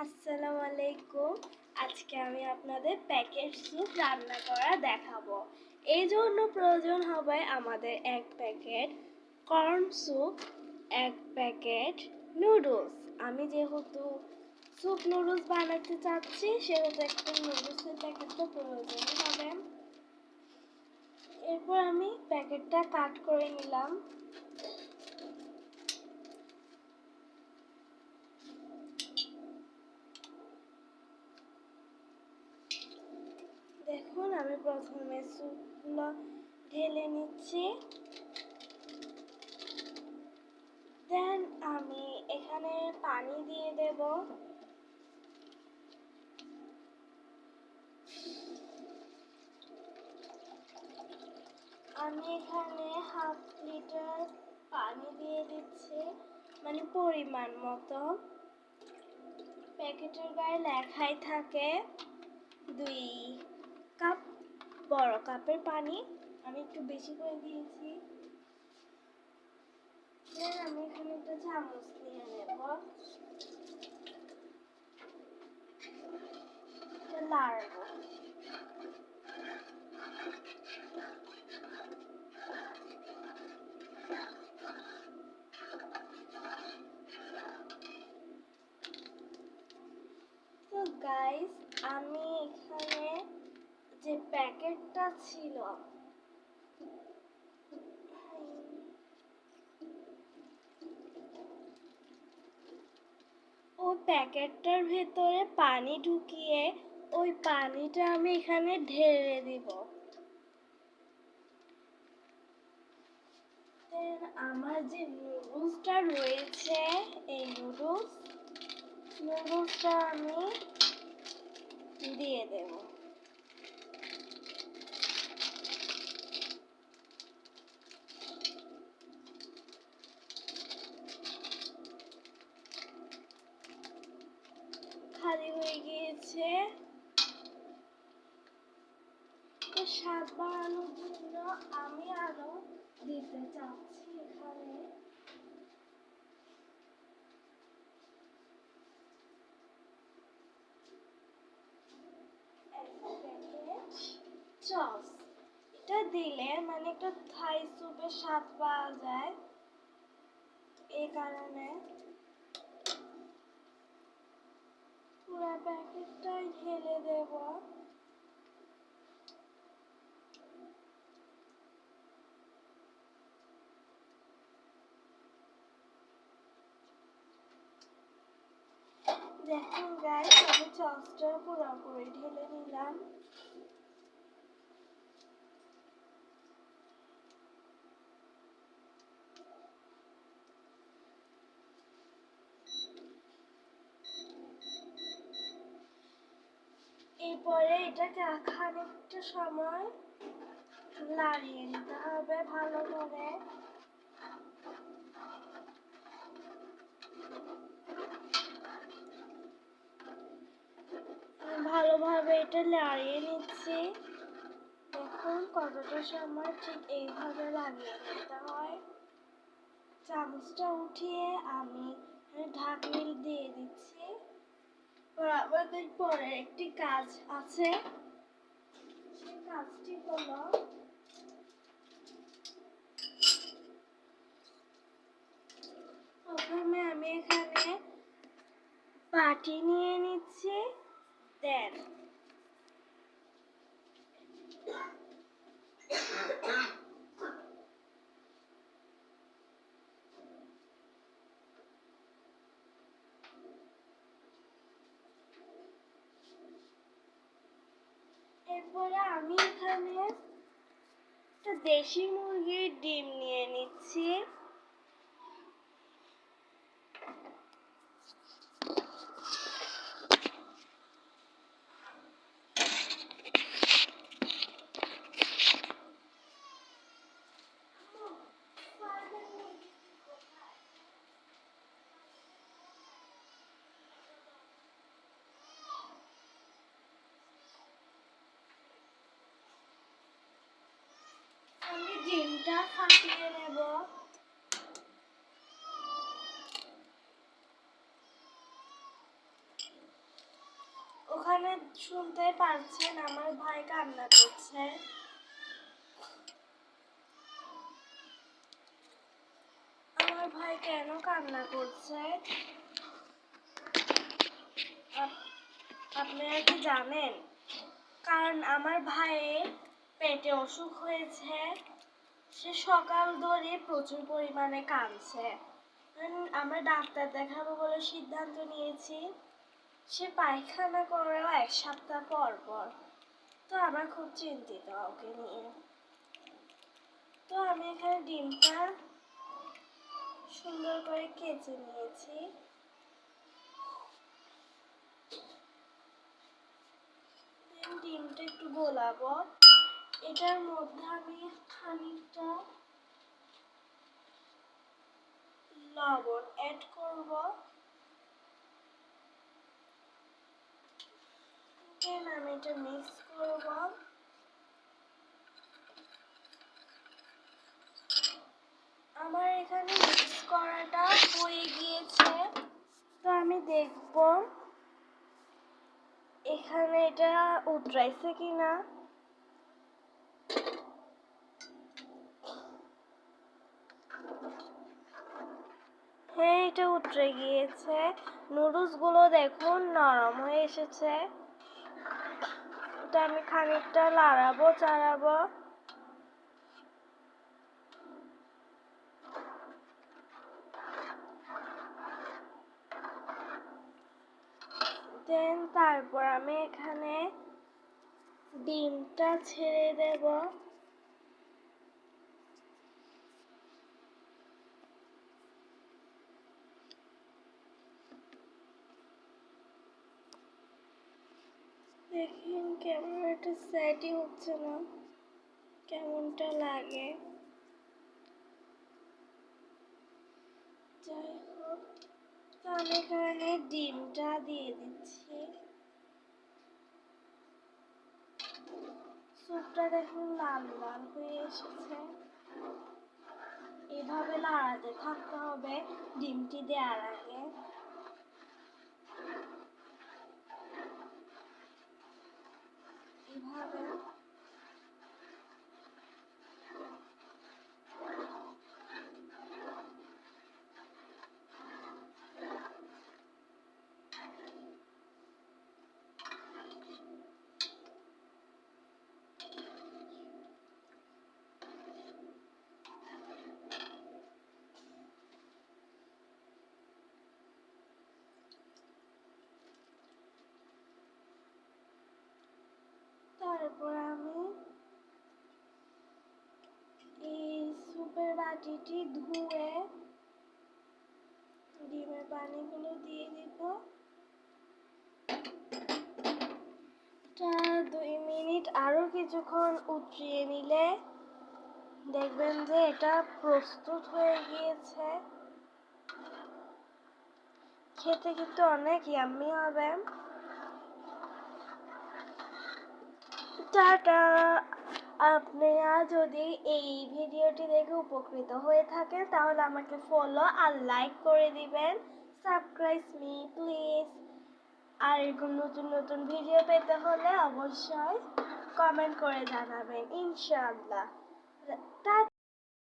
আসসালামু আলাইকুম। আজকে আমি আপনাদের প্যাকেট স্যুপ রান্না করা দেখাবো। এই জন্য প্রয়োজন হবে আমাদের 1 packet corn soup, 1 packet noodles. আমি যেহেতু স্যুপ নুডলস বানাতে চাচ্ছি সেহেতু একটা নুডলসের প্যাকেট তো প্রয়োজন হবে। এরপর আমি প্যাকেটটা কাট করে নিলাম। দেখুন আমি প্রথমে স্যুপগুলো ঢেলে নিচ্ছি। দেন আমি এখানে পানি দিয়ে দেব। আমি এখানে 1/2 লিটার পানি দিয়ে দিচ্ছি, মানে পরিমাণ মতো। প্যাকেটের গায়ে লেখাই থাকে 2 কাপ, বড় কাপের পানি। আমি একটু বেশি করে দিয়েছি। দেন আমি এখানে একটা চামচ নিয়ে নেব, নাড়বো। তো গাইস, আমি এখানে যে প্যাকেটটা ছিল ওই প্যাকেটটার ভেতরে পানি ঢুকিয়ে ওই পানিটা আমি এখানে ঢেলে দিব। দেন আমার যে নুডলসটা রয়েছে, এই নুডলসটা আমি দিয়ে দেব। খালি হয়ে গিয়েছে। তো স্বাদ বাড়ানোর জন্য আমি আরো দিতে চাচ্ছি এখানে সস। এটা দিলে মানে একটা থাই স্যুপের স্বাদ পাওয়া যায়, এই কারণে পুরো প্যাকেটটাই ঢেলে দেব। দেখুন গাইস, আমি সসটা পুরোপুরি ঢেলে নিলাম। এরপরে এটাকে খানিকটা সময় নাড়িয়ে নিতে হবে ভালো করে। ভালোভাবে এটা নাড়িয়ে নিচ্ছি। দেখুন কতটা সময় ঠিক এইভাবে লাগিয়ে নিতে হয়। চামচটা উঠিয়ে আমি ঢাকনি দিয়ে দিচ্ছি। আমাদের পরে একটি কাজ আছে, সেই কাজটি হলো প্রথমে আমি এখানে বাটি নিয়ে নিচ্ছি। দেন এরপরে আমি এখানে একটা দেশি মুরগির ডিম নিয়ে নিচ্ছি। আমি ডিমটা ফাটিয়ে নেব। এখানে শুনতে পারছেন আমার ভাই কান্না করছে। আমার ভাই কেন কান্না করছে আপনারা কি জানেন? কারণ আমার ভাইয়ের পেটে অসুখ হয়েছে, সে সকাল ধরে প্রচুর পরিমাণে কাঁদছে। আমরা ডাক্তার দেখাবো বলে সিদ্ধান্ত নিয়েছি। সে পায়খানা করেও 1 সপ্তাহ পর পর। তো আমরা খুব চিন্তিত ওকে নিয়ে। তো আমি এখানে ডিমটা সুন্দর করে কেচে নিয়েছি। ডিমটা একটু গোলাবো। এটার মধ্যে আমি খানিকটা লবণ অ্যাড করব। দেন আমি এটা মিক্স করব। আমার এখানে মিক্স করাটা হয়ে গিয়েছে। তো আমি দেখব এখানে এটা উতরাইছে কিনা। হ্যাঁ, এটা উতরে গিয়েছে। নুডলস গুলো দেখুন নরম হয়ে এসেছে। এটা আমি খানিকটা লাড়াবো চাড়াবো। দেন তারপর আমি এখানে ডিমটা ছেড়ে দেব। দেখুন ক্যামেরাটা সেটই হচ্ছে না, কেমনটা লাগে। যাই হোক, তো আমি এখানে ডিমটা দিয়ে দিচ্ছি। স্যুপটা দেখুন লাল লাল হয়ে এসেছে। এভাবে নাড়াতে থাকতে হবে ডিমটি দেওয়ার আগে। এভাবে তারপর আমি এই স্যুপের বাটিটি ধুয়ে ডিমের পানিগুলো দিয়ে দিব। 2 মিনিট আরো কিছুক্ষণ উতরিয়ে নিলে দেখবেন যে এটা প্রস্তুত হয়ে গিয়েছে। খেতে কিন্তু অনেক ইয়াম্মি হবে। টাটা। আপনারা যদি এই ভিডিওটি দেখে উপকৃত হয়ে থাকেন তাহলে আমাকে ফলো আর লাইক করে দিবেন। Subscribe me please. আর এরকম নতুন নতুন ভিডিও পেতে হলে অবশ্যই কমেন্ট করে জানাবেন ইনশাআল্লাহ। টাটা।